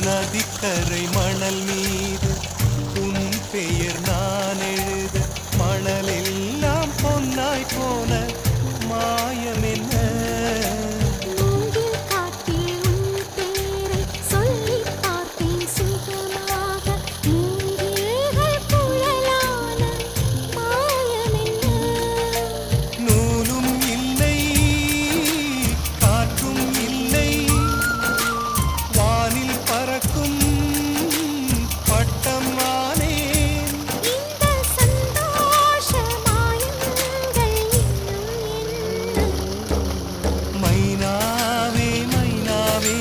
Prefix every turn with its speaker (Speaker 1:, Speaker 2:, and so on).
Speaker 1: நதிக்கரை மணல் மீது உன் பெயர் நான் எழுத மணலெல்லாம் பொன்னாய் போன மாயம் என்ன?
Speaker 2: மூங்கில் காட்டில் உன் பேரை சொல்லிப் பார்த்தேன் சுகமாக. மூங்கில்கள் குழலான மாயமென்ன?
Speaker 1: நூலும் இல்லை காற்றும் இல்லை வானில் பறக்கும் பட்டம் ஆனேன்.
Speaker 2: இந்த சந்தோஷ மாயங்கள் இன்னும் என்ன?
Speaker 1: மைனாவே மைனாவே